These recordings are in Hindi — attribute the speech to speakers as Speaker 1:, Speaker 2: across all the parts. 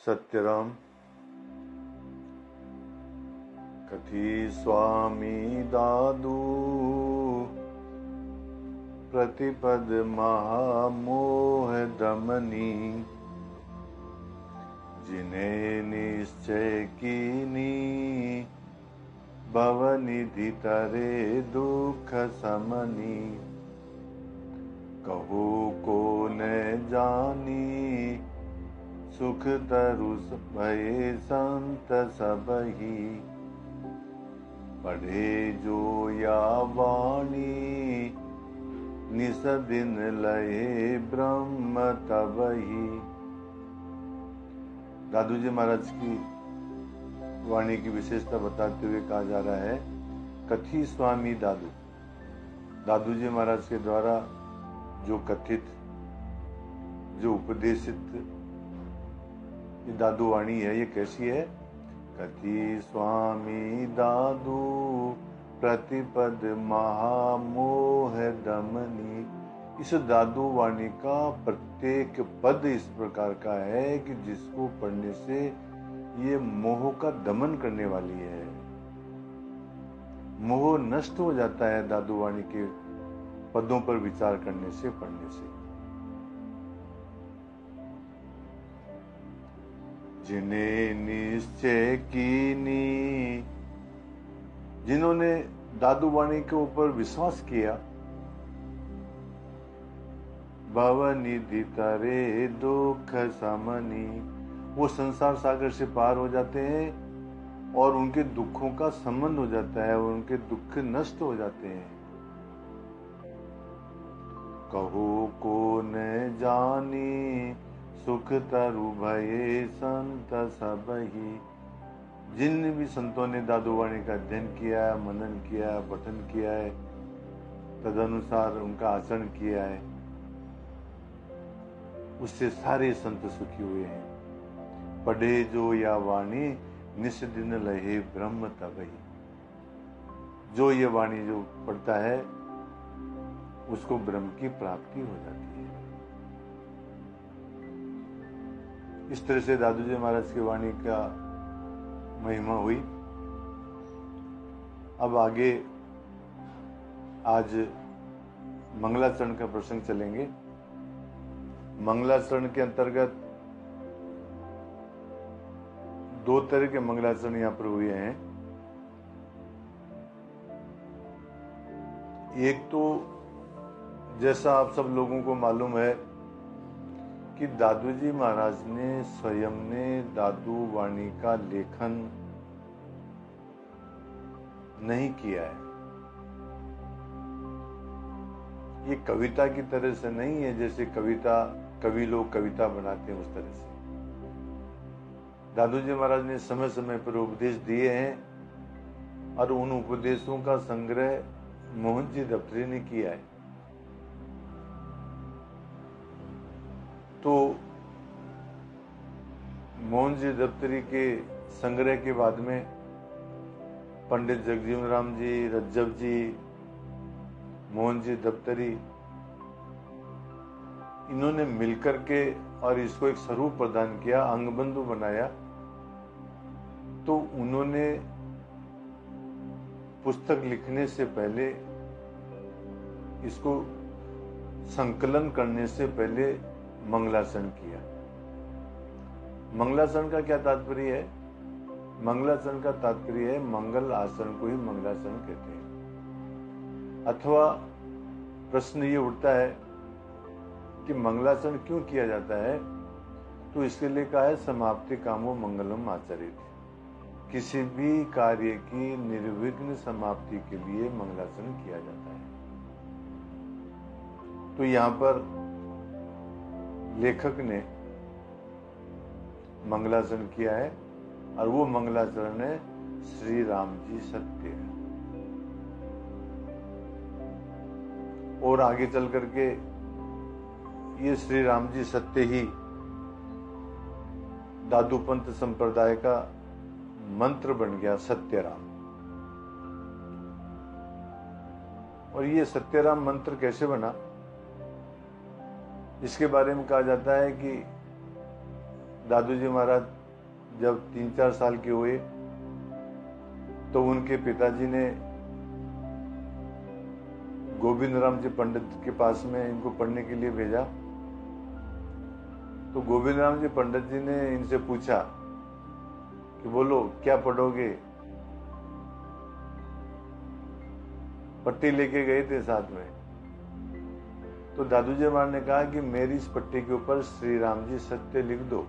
Speaker 1: सत्यराम कथी स्वामी दादू प्रतिपद महामोह दमनी जिन्हें निश्चय कीनी भवनिधि तरे दुख समनी कहो को न जानी सुख तरु भये संत सबही पढ़े जो या वाणी निस दिन लये ब्रह्म तबही। दादू जी महाराज की वाणी की विशेषता बताते हुए कहा जा रहा है, कथी स्वामी दादू। दादू जी महाराज के द्वारा जो कथित, जो उपदेशित ये दादू वाणी है, ये कैसी है? कथी स्वामी दादू प्रतिपद महामोह दमनी। इस दादू वाणी का प्रत्येक पद इस प्रकार का है कि जिसको पढ़ने से ये मोह का दमन करने वाली है। मोह नष्ट हो जाता है दादू वाणी के पदों पर विचार करने से, पढ़ने से। जिन्हें निश्चय कीनी, जिन्होंने दादू वाणी के ऊपर विश्वास किया, भवनिधि तरे दुख समनी, वो संसार सागर से पार हो जाते हैं और उनके दुखों का संबंध हो जाता है और उनके दुख नष्ट हो जाते हैं। कहो को न जानी सुख तरु भये संत सबही। जिन भी संतों ने दादू वाणी का अध्ययन किया है, मनन किया है, पठन किया है, तदनुसार उनका आचरण किया है, उससे सारे संत सुखी हुए हैं। पढ़े जो या वाणी निस दिन लहे ब्रह्म तबही। जो ये वाणी जो पढ़ता है उसको ब्रह्म की प्राप्ति हो जाती है। इस तरह से दादू जी महाराज की वाणी का महिमा हुई। अब आगे आज मंगलाचरण का प्रसंग चलेंगे। मंगलाचरण के अंतर्गत दो तरह के मंगलाचरण यहां पर हुए हैं। एक तो जैसा आप सब लोगों को मालूम है कि दादू जी महाराज ने स्वयं ने दादू वाणी का लेखन नहीं किया है। ये कविता की तरह से नहीं है, जैसे कवि लोग कविता बनाते हैं उस तरह से। दादू जी महाराज ने समय समय पर उपदेश दिए हैं और उन उपदेशों का संग्रह मोहन जी दफ्तरी ने किया है। तो मोहन जी दफ्तरी के संग्रह के बाद में पंडित जगजीवन राम जी, रज्जब जी, मोहन जी दफ्तरी, इन्होंने मिलकर के और इसको एक स्वरूप प्रदान किया, अंगबंधु बनाया। तो उन्होंने पुस्तक लिखने से पहले, इसको संकलन करने से पहले मंगलाचरण किया। मंगलाचरण का क्या तात्पर्य है? मंगलाचरण का तात्पर्य है मंगल आचरण को ही मंगलाचरण कहते हैं। अथवा प्रश्न ये उठता है कि मंगलाचरण क्यों किया जाता है? तो इसके लिए कहा है समाप्ति कामो मंगलम आचरित। किसी भी कार्य की निर्विघ्न समाप्ति के लिए मंगलाचरण किया जाता है। तो यहां पर लेखक ने मंगलाचरण किया है और वो मंगलाचरण है श्री राम जी सत्य। और आगे चल करके ये श्री राम जी सत्य ही दादू पंथ संप्रदाय का मंत्र बन गया, सत्यराम। और ये सत्यराम मंत्र कैसे बना, इसके बारे में कहा जाता है कि दादू जी महाराज जब 3-4 साल के हुए तो उनके पिताजी ने गोविंद राम जी पंडित के पास में इनको पढ़ने के लिए भेजा। तो गोविंद राम जी पंडित जी ने इनसे पूछा कि बोलो क्या पढ़ोगे। पट्टी लेके गए थे साथ में। तो दादू जी महाराज ने कहा कि मेरी इस पट्टी के ऊपर श्री राम जी सत्य लिख दो।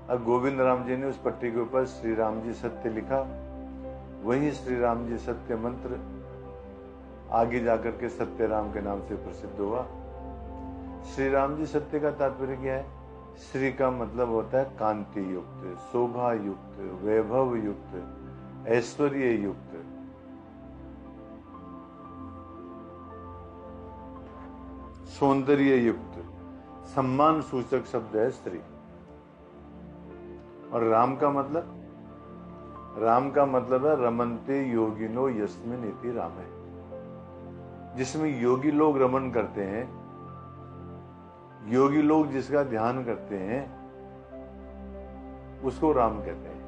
Speaker 1: अब गोविंद राम जी ने उस पट्टी के ऊपर श्री राम जी सत्य लिखा। वही श्री राम जी सत्य मंत्र आगे जाकर के सत्य राम के नाम से प्रसिद्ध हुआ। श्री राम जी सत्य का तात्पर्य क्या है? श्री का मतलब होता है कांति युक्त, शोभा युक्त, वैभव युक्त, ऐश्वर्य युक्त। सौंदर्य युक्त, सम्मान सूचक शब्द है श्री। और राम का मतलब? राम का मतलब है रमन्ते योगिनो यस्मिन इति राम है, जिसमें योगी लोग रमन करते हैं, योगी लोग जिसका ध्यान करते हैं उसको राम कहते हैं।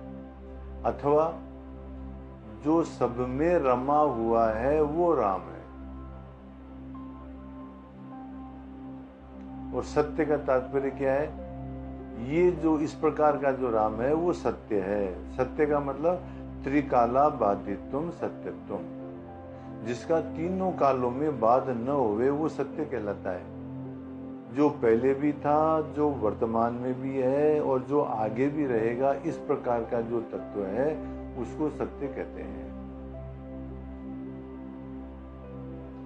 Speaker 1: अथवा जो सब में रमा हुआ है वो राम है। और सत्य का तात्पर्य क्या है? ये जो इस प्रकार का जो राम है वो सत्य है। सत्य का मतलब त्रिकाला बाधित्वम सत्यत्वम, जिसका तीनों कालों में बाध न होवे वो सत्य कहलाता है। जो पहले भी था, जो वर्तमान में भी है और जो आगे भी रहेगा, इस प्रकार का जो तत्व है उसको सत्य कहते हैं।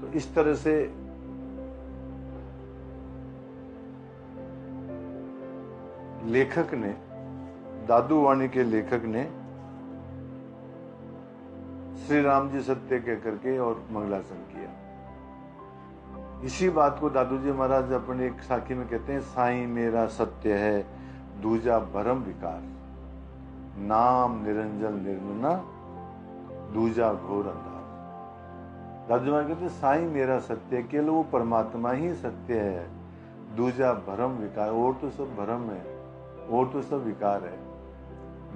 Speaker 1: तो इस तरह से लेखक ने, दादू वाणी के लेखक ने श्री राम जी सत्य कह करके और मंगलाचरण किया। इसी बात को दादू जी महाराज अपने एक साखी में कहते हैं, साईं मेरा सत्य है दूजा भरम विकार, नाम निरंजन निर्मना दूजा घोर अंधार। दादू जी महाराज कहते हैं साईं मेरा सत्य है, केवल वो परमात्मा ही सत्य है। दूजा भरम विकार, और तो सब भरम है, और तो सब विकार है।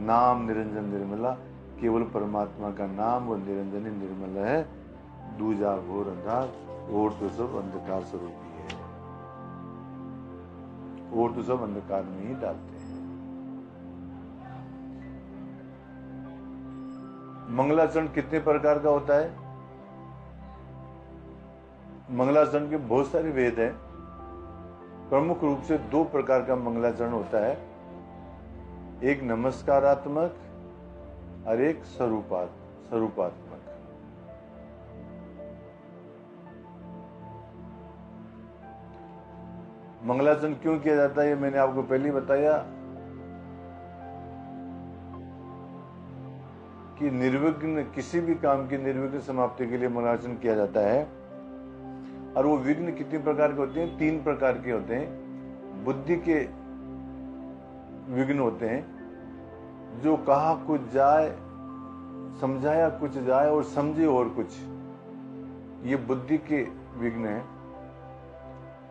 Speaker 1: नाम निरंजन निर्मला, केवल परमात्मा का नाम और निरंजन ही निर्मल है। दूजा घोर अंधार, और तो सब अंधकार स्वरूप ही है, और तो सब अंधकार में ही डालते हैं। मंगलाचरण कितने प्रकार का होता है? मंगलाचरण के बहुत सारे वेद हैं। प्रमुख रूप से 2 प्रकार का मंगलाचरण होता है, एक नमस्कारात्मक और एक स्वरूपात्मक। मंगलाचरण क्यों किया जाता है ये मैंने आपको पहले ही बताया कि निर्विघ्न, किसी भी काम की निर्विघ्न समाप्ति के लिए मंगलाचरण किया जाता है। और वो विघ्न कितने प्रकार के होते हैं? 3 प्रकार के होते हैं। बुद्धि के विघ्न होते हैं, जो कहा कुछ जाए, समझाया कुछ जाए और समझे और कुछ, ये बुद्धि के विघ्न है।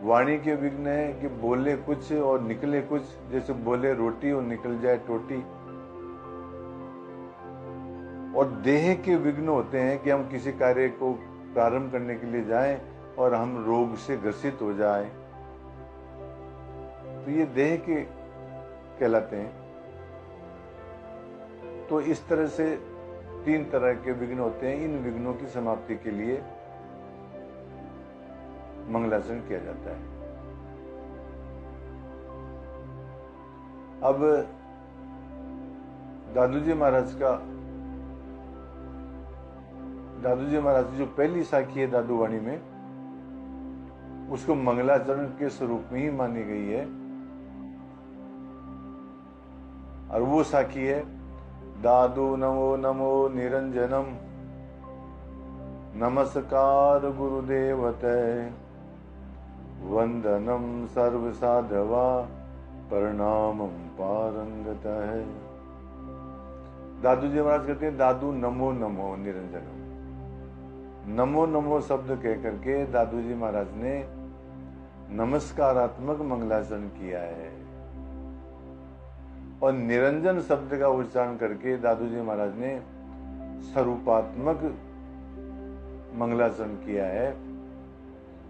Speaker 1: वाणी के विघ्न है कि बोले कुछ और निकले कुछ, जैसे बोले रोटी और निकल जाए टोटी। और देह के विघ्न होते हैं कि हम किसी कार्य को प्रारंभ करने के लिए जाएं और हम रोग से ग्रसित हो जाए, तो ये देह के कहलाते हैं। तो इस तरह से 3 तरह के विघ्न होते हैं। इन विघ्नों की समाप्ति के लिए मंगलाचरण किया जाता है। अब दादू जी महाराज की जो पहली साखी है दादू वाणी में, उसको मंगलाचरण के स्वरूप में ही मानी गई है। और वो साखी है, दादू नमो नमो निरंजनम, नमस्कार गुरुदेवते, वंदनम सर्व साधवा, प्रणामम पारंगतः। दादू जी महाराज कहते हैं दादू नमो नमो निरंजनम। नमो नमो शब्द कह करके दादू जी महाराज ने नमस्कारात्मक मंगलाचरण किया है। और निरंजन शब्द का उच्चारण करके दादू जी महाराज ने स्वरूपात्मक मंगलाचरण किया है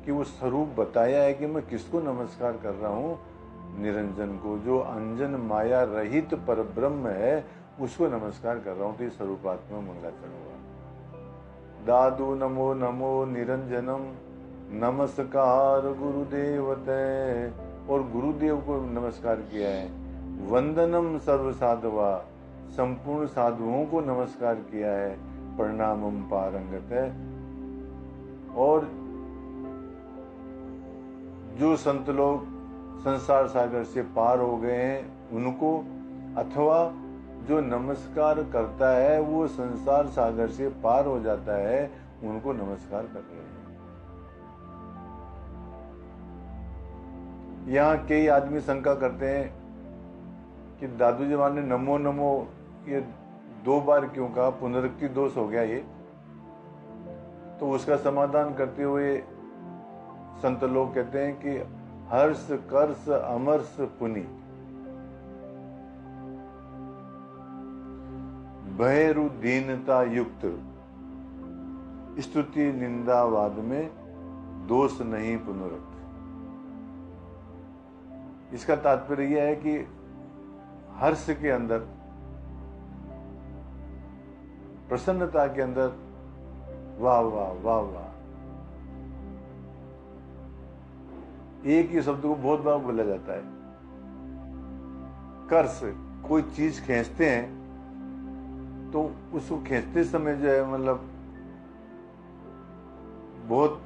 Speaker 1: कि वो स्वरूप बताया है कि मैं किसको नमस्कार कर रहा हूँ, निरंजन को, जो अंजन माया रहित परब्रह्म है उसको नमस्कार कर रहा हूँ। तो ये स्वरूपात्मक मंगलाचरण हुआ। दादू नमो नमो निरंजनम नमस्कार गुरुदेवते, और गुरुदेव को नमस्कार किया है। वंदनम सर्व साधवा, संपूर्ण साधुओं को नमस्कार किया है। प्रणामम पारंगत है, और जो संत लोग संसार सागर से पार हो गए हैं उनको, अथवा जो नमस्कार करता है वो संसार सागर से पार हो जाता है, उनको नमस्कार कर रहे हैं। यहाँ कई आदमी शंका करते हैं कि दादू जी महाराज ने नमो नमो ये 2 बार क्यों कहा, पुनरुक्ति दोष हो गया ये। तो उसका समाधान करते हुए संत लोग कहते हैं कि हर्ष कर्ष अमर्ष पुनि, भयरु दीनता युक्त स्तुति निंदावाद में दोष नहीं पुनरुक्त। इसका तात्पर्य यह है कि हर्ष के अंदर, प्रसन्नता के अंदर वाह वाह वाह वाह, एक ही शब्द को बहुत बार बोला जाता है। कर्ष, कोई चीज खींचते हैं तो उसको खींचते समय जो है मतलब बहुत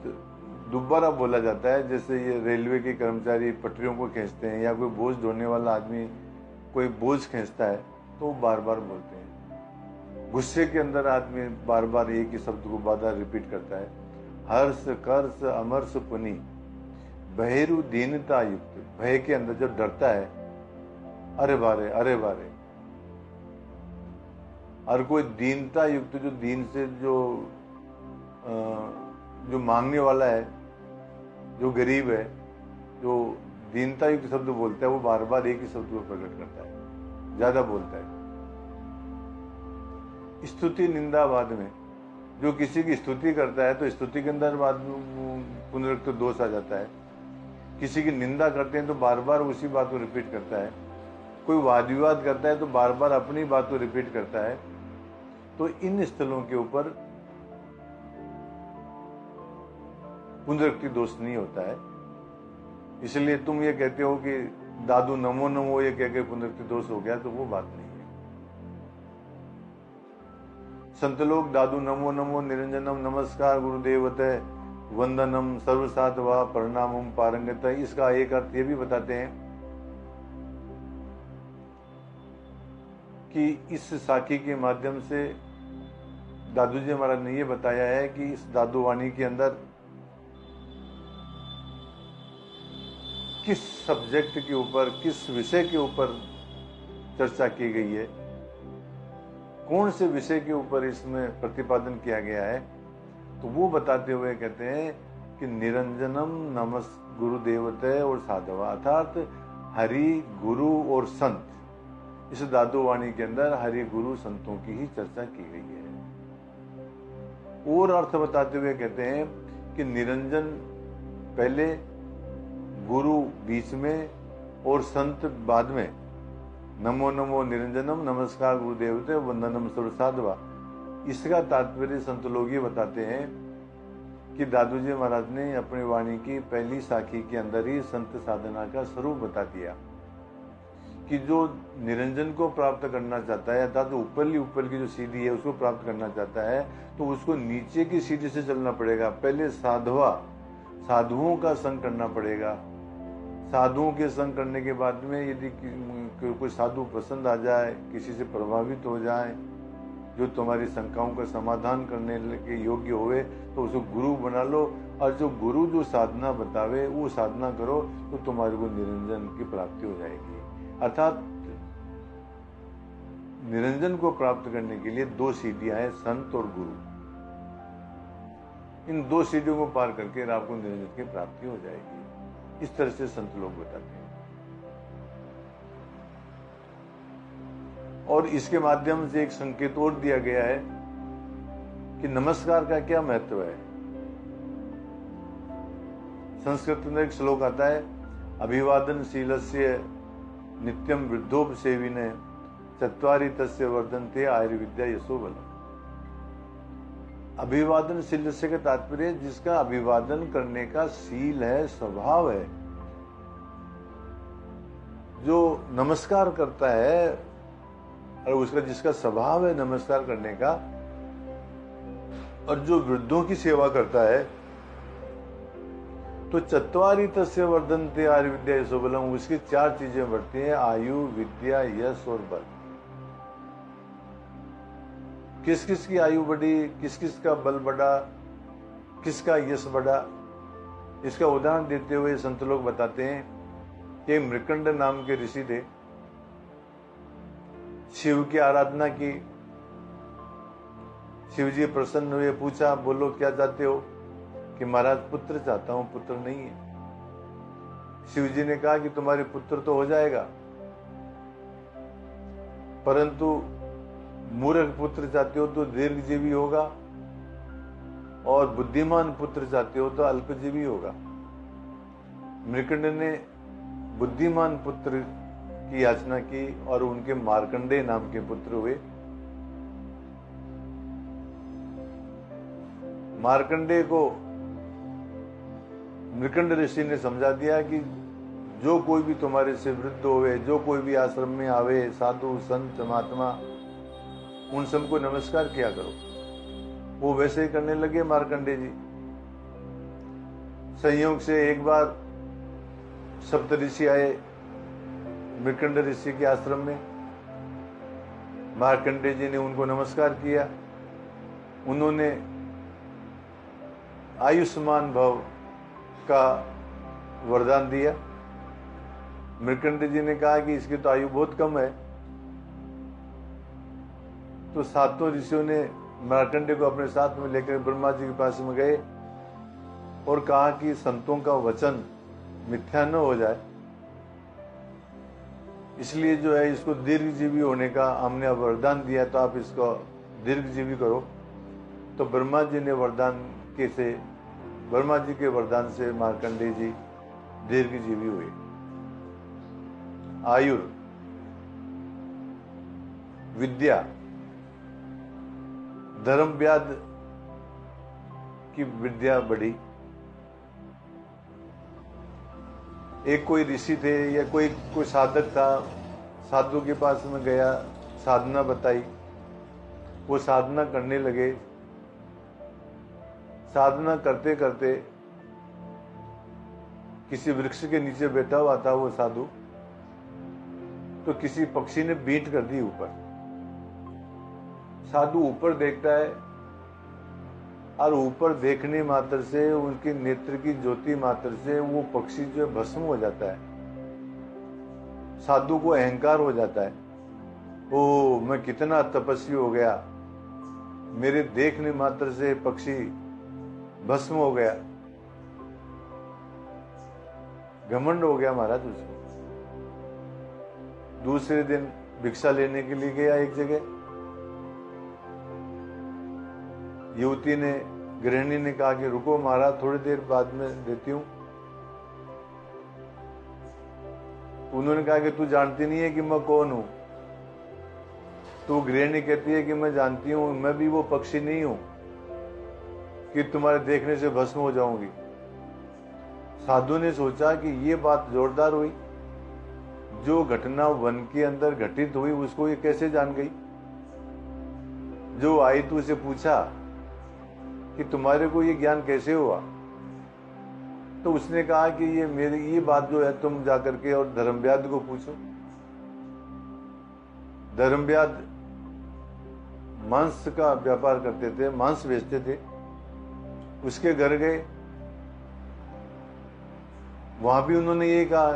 Speaker 1: दोबारा बोला जाता है। जैसे ये रेलवे के कर्मचारी पटरियों को खींचते हैं, या कोई बोझ ढोने वाला आदमी कोई बोझ खींचता है तो वो बार बार बोलते हैं। गुस्से के अंदर आदमी बार बार एक ही शब्द को बार रिपीट करता है। हर्ष कर्ष अमर्ष पुनि, भयरु दीनता युक्त, भय के अंदर जब डरता है, अरे बारे अरे बारे। और कोई दीनता युक्त, जो दीन से जो मांगने वाला है, जो गरीब है, जो दीनता युक्त शब्द बोलता है, वो बार बार एक ही शब्द को प्रकट करता है, ज्यादा बोलता है। स्तुति निंदावाद में जो किसी की स्तुति करता है तो स्तुति के अंदर बाद पुनरुक्त दोष आ जाता है। किसी की निंदा करते हैं तो बार बार उसी बात को रिपीट करता है। कोई वाद विवाद करता है तो बार बार अपनी बात को रिपीट करता है। तो इन स्थलों के ऊपर पुनरुक्ति दोष नहीं होता है। इसलिए तुम ये कहते हो कि दादू नमो नमो ये कह के पुनरुक्ति दोष हो गया, तो वो बात नहीं है। संत लोग दादू नमो नमो निरंजनम नमस्कार गुरुदेवते वंदनम सर्वसाधवा प्रणामम पारंगत, इसका एक अर्थ ये भी बताते हैं कि इस साखी के माध्यम से दादू जी महाराज ने ये बताया है कि इस दादू वाणी के अंदर किस सब्जेक्ट के ऊपर, किस विषय के ऊपर चर्चा की गई है, कौन से विषय के ऊपर इसमें प्रतिपादन किया गया है। तो वो बताते हुए कहते हैं कि निरंजनम नमस् गुरुदेवते और साधवा, अर्थात हरि गुरु और संत। इस दादू वाणी के अंदर हरि गुरु संतों की ही चर्चा की गई है। और अर्थ बताते हुए कहते हैं कि निरंजन पहले, गुरु बीच में और संत बाद में। नमो नमो निरंजनम नमस्कार गुरुदेवते वंदनम सर्वसाधवा, इसका तात्पर्य संत लोग ये बताते हैं कि दादू जी महाराज ने अपनी वाणी की पहली साखी के अंदर ही संत साधना का स्वरूप बता दिया कि जो निरंजन को प्राप्त करना चाहता है, अर्थात तो ऊपर की जो सीढ़ी है उसको प्राप्त करना चाहता है, तो उसको नीचे की सीढ़ी से चलना पड़ेगा। पहले साधुओं का संग करना पड़ेगा। साधुओं के संग करने के बाद में यदि कोई साधु पसंद आ जाए, किसी से प्रभावित हो जाए, जो तुम्हारी शंकाओं का समाधान करने के योग्य होवे, तो उसको गुरु बना लो। और जो गुरु जो साधना बतावे वो साधना करो, तो तुम्हारे को निरंजन की प्राप्ति हो जाएगी। अर्थात निरंजन को प्राप्त करने के लिए 2 सीढ़ियां हैं, संत और गुरु। इन 2 सीढ़ियों को पार करके आपको निरंजन की प्राप्ति हो जाएगी। इस तरह से संत लोग बताते हैं। और इसके माध्यम से एक संकेत और दिया गया है कि नमस्कार का क्या महत्व है। संस्कृत में एक श्लोक आता है, अभिवादनशीलस्य नित्यम वृद्धोपसेविने चत्वारि तस्य वर्धन्ते आयुर्विद्या यशो बलम्। अभिवादनशील से का तात्पर्य जिसका अभिवादन करने का शील है, स्वभाव है, जो नमस्कार करता है और उसका जिसका स्वभाव है नमस्कार करने का, और जो वृद्धों की सेवा करता है, तो चत्वारि तस्य वर्धन्ते आयुर्विद्या यशो बलम्, उसकी 4 चीजें बढ़ती हैं, आयु, विद्या, यश और बल। किस किस की आयु बढ़ी, किस किस का बल बढ़ा, किसका यश बढ़ा, इसका उदाहरण देते हुए संत लोग बताते हैं कि मृकंड नाम के ऋषि थे, शिव की आराधना की, शिव जी प्रसन्न हुए, पूछा बोलो क्या चाहते हो, कि महाराज पुत्र चाहता हूं, पुत्र नहीं है। शिव जी ने कहा कि तुम्हारे पुत्र तो हो जाएगा, परंतु मूर्ख पुत्र चाहते हो तो दीर्घजीवी होगा, और बुद्धिमान पुत्र चाहते हो तो अल्पजीवी होगा। मृकंड ने बुद्धिमान पुत्र की याचना की और उनके मार्कंडेय नाम के पुत्र हुए। मार्कंडेय को मृकंड ऋषि ने समझा दिया कि जो कोई भी तुम्हारे से वृद्ध होवे, जो कोई भी आश्रम में आवे, साधु संत महात्मा, उन सबको नमस्कार किया करो। वो वैसे ही करने लगे मार्कंडेय जी। संयोग से एक बार सप्त ऋषि आए मृकंड ऋषि के आश्रम में, मार्कंडेय जी ने उनको नमस्कार किया। उन्होंने आयुष्मान भव का वरदान दिया। मृकंड जी ने कहा कि इसकी तो आयु बहुत कम है। तो सातों ऋषियों ने मार्कंडेय को अपने साथ में लेकर ब्रह्मा जी के पास में गए और कहा कि संतों का वचन मिथ्या न हो जाए, इसलिए जो है इसको दीर्घजीवी होने का हमने वरदान दिया, तो आप इसको दीर्घजीवी करो। तो ब्रह्मा जी के वरदान से मार्कंडेय जी दीर्घजीवी हुए। आयुर, विद्या, धर्मव्याध की विद्या बढ़ी। एक कोई ऋषि थे या कोई साधक था, साधु के पास में गया, साधना बताई, वो साधना करने लगे। साधना करते करते किसी वृक्ष के नीचे बैठा हुआ था वो साधु, तो किसी पक्षी ने बींट कर दी ऊपर। साधु ऊपर देखता है और ऊपर देखने मात्र से, उनके नेत्र की ज्योति मात्र से वो पक्षी जो भस्म हो जाता है। साधु को अहंकार हो जाता है, ओ मैं कितना तपस्वी हो गया, मेरे देखने मात्र से पक्षी भस्म हो गया। घमंड हो गया महाराज उसको। दूसरे दिन भिक्षा लेने के लिए गया एक जगह। युवती ने, गृहिणी ने कहा कि रुको महाराज, थोड़ी देर बाद में देती हूं। उन्होंने कहा कि तू जानती नहीं है कि मैं कौन हूं। तो गृहिणी कहती है कि मैं जानती हूं, मैं भी वो पक्षी नहीं हूं कि तुम्हारे देखने से भस्म हो जाऊंगी। साधु ने सोचा कि ये बात जोरदार हुई, जो घटना वन के अंदर घटित हुई उसको ये कैसे जान गई। जो आई तो उसे पूछा कि तुम्हारे को ये ज्ञान कैसे हुआ। तो उसने कहा कि ये बात जो है तुम जाकर के और धर्मव्याध को पूछो। धर्मव्याध मांस का व्यापार करते थे, मांस बेचते थे। उसके घर गए, वहां भी उन्होंने ये कहा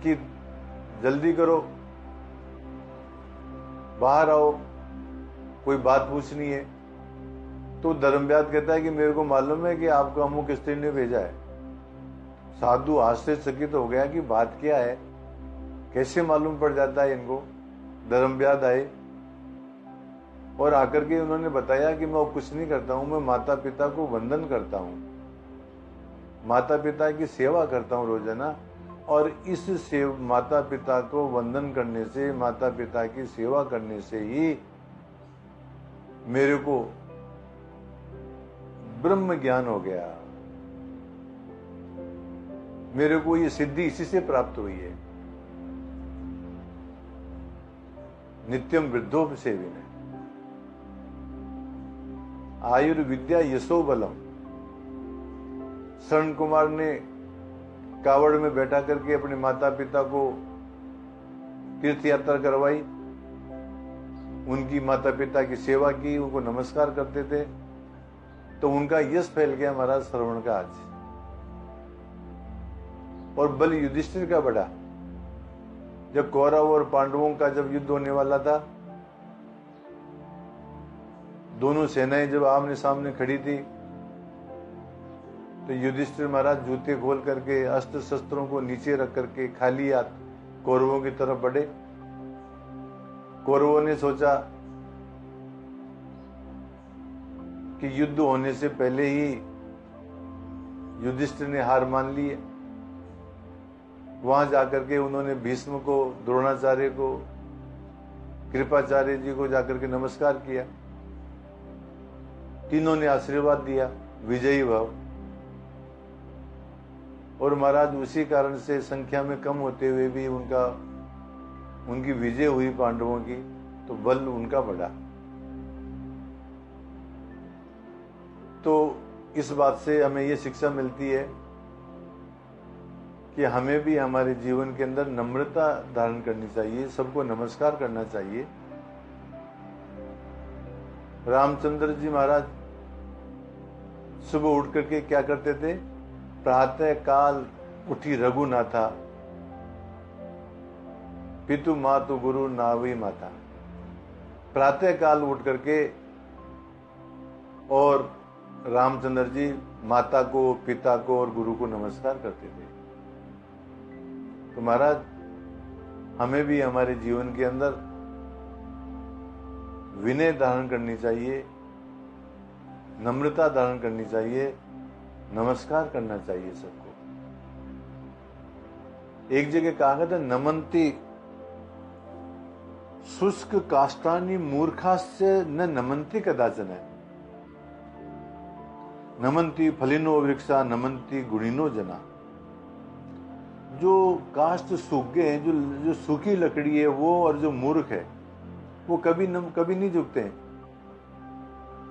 Speaker 1: कि जल्दी करो, बाहर आओ, कोई बात पूछनी है। तो धर्मव्याध कहता है कि मेरे को मालूम है कि आपको अमुक स्त्री ने भेजा है। साधु आश्चर्यचकित हो गया कि बात क्या है, कैसे मालूम पड़ जाता है इनको। धर्मव्याध आए और आकर के उन्होंने बताया कि मैं कुछ नहीं करता हूं, मैं माता पिता को वंदन करता हूं, माता पिता की सेवा करता हूं रोजाना, और इस माता पिता को वंदन करने से, माता पिता की सेवा करने से ही मेरे को ब्रह्म ज्ञान हो गया, मेरे को ये सिद्धि इसी से प्राप्त हुई है। नित्यम वृद्धो सेविने आयुर्विद्या यशो बलम। शरण कुमार ने कावड़ में बैठा करके अपने माता पिता को तीर्थ यात्रा करवाई, उनकी माता पिता की सेवा की, उनको नमस्कार करते थे, तो उनका यश फैल गया महाराज श्रवण का आज। और बल युधिष्ठिर का बढ़ा। जब कौरव और पांडवों का जब युद्ध होने वाला था, दोनों सेनाएं जब आमने सामने खड़ी थी, तो युधिष्ठिर महाराज जूते खोल करके अस्त्र शस्त्रों को नीचे रख करके खाली हाथ कौरवों की तरफ बढ़े। कौरवों ने सोचा कि युद्ध होने से पहले ही युधिष्ठिर ने हार मान ली है। वहां जाकर के उन्होंने भीष्म को, द्रोणाचार्य को, कृपाचार्य जी को जाकर के नमस्कार किया। तीनों ने आशीर्वाद दिया, विजयी भव। और महाराज उसी कारण से संख्या में कम होते हुए भी उनकी विजय हुई पांडवों की, तो बल उनका बढ़ा। तो इस बात से हमें ये शिक्षा मिलती है कि हमें भी हमारे जीवन के अंदर नम्रता धारण करनी चाहिए, सबको नमस्कार करना चाहिए। रामचंद्र जी महाराज सुबह उठ करके क्या करते थे? प्रातः काल उठी रघुनाथा, पितु मातु गुरु नावी माता। प्रातः काल उठ करके और रामचंद्र जी माता को, पिता को और गुरु को नमस्कार करते थे। तो महाराज हमें भी हमारे जीवन के अंदर विनय धारण करनी चाहिए, नम्रता धारण करनी चाहिए, नमस्कार करना चाहिए सबको। एक जगह कहा गया था, नमन्ति शुष्क काष्ठानि मूर्खास्य न नमन्ति कदाचन। नमन्ति फलिनो वृक्षा नमन्ति गुणिनो जना। जो काष्ठ सूख गए हैं, जो सूखी लकड़ी है वो, और जो मूर्ख है वो कभी नहीं झुकते हैं।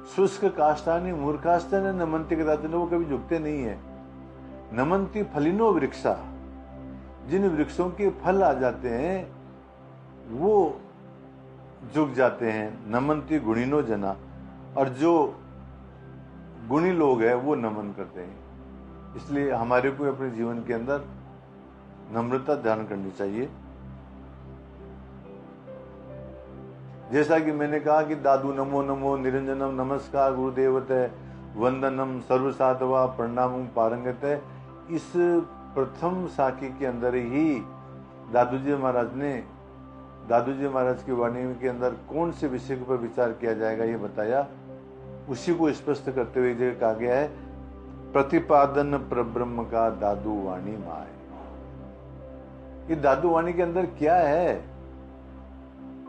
Speaker 1: शुष्क काष्ठानि मूर्खाश्च न नमन्ति कदाचन, वो कभी झुकते नहीं है। नमन्ति फलिनो वृक्षा, जिन वृक्षों के फल आ जाते हैं वो झुक जाते हैं। नमन्ति गुणिनो जना, और जो गुणी लोग हैं वो नमन करते हैं। इसलिए हमारे को अपने जीवन के अंदर नम्रता ध्यान करनी चाहिए। जैसा कि मैंने कहा कि दादू नमो नमो निरंजनम नमस्कार गुरुदेवते वंदनम सर्वसाधवा प्रणामम पारंगते, इस प्रथम साखी के अंदर ही दादू जी महाराज की वाणी के अंदर कौन से विषय पर विचार किया जाएगा ये बताया। उसी को स्पष्ट करते हुए जगह कहा गया है, प्रतिपादन परब्रह्म का दादू वाणी माय। ये दादू वाणी के अंदर क्या है,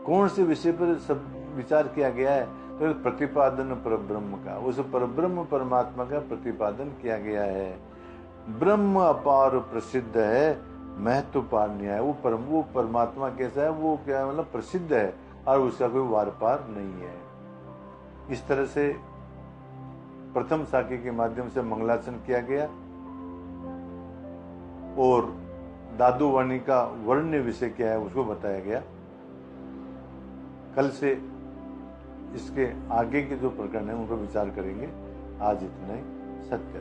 Speaker 1: कौन से विषय पर सब विचार किया गया है? तो प्रतिपादन परब्रह्म का, उस परब्रह्म परमात्मा का प्रतिपादन किया गया है। ब्रह्म अपार प्रसिद्ध है, महत्व पार नहीं है। वो परमात्मा कैसा है, वो क्या है, मतलब प्रसिद्ध है और उसका कोई वार पार नहीं है। इस तरह से प्रथम साखी के माध्यम से मंगलाचरण किया गया और दादू वाणी का वर्ण्य विषय क्या है उसको बताया गया। कल से इसके आगे के जो प्रकरण है उन पर विचार करेंगे। आज इतना ही। सत्य।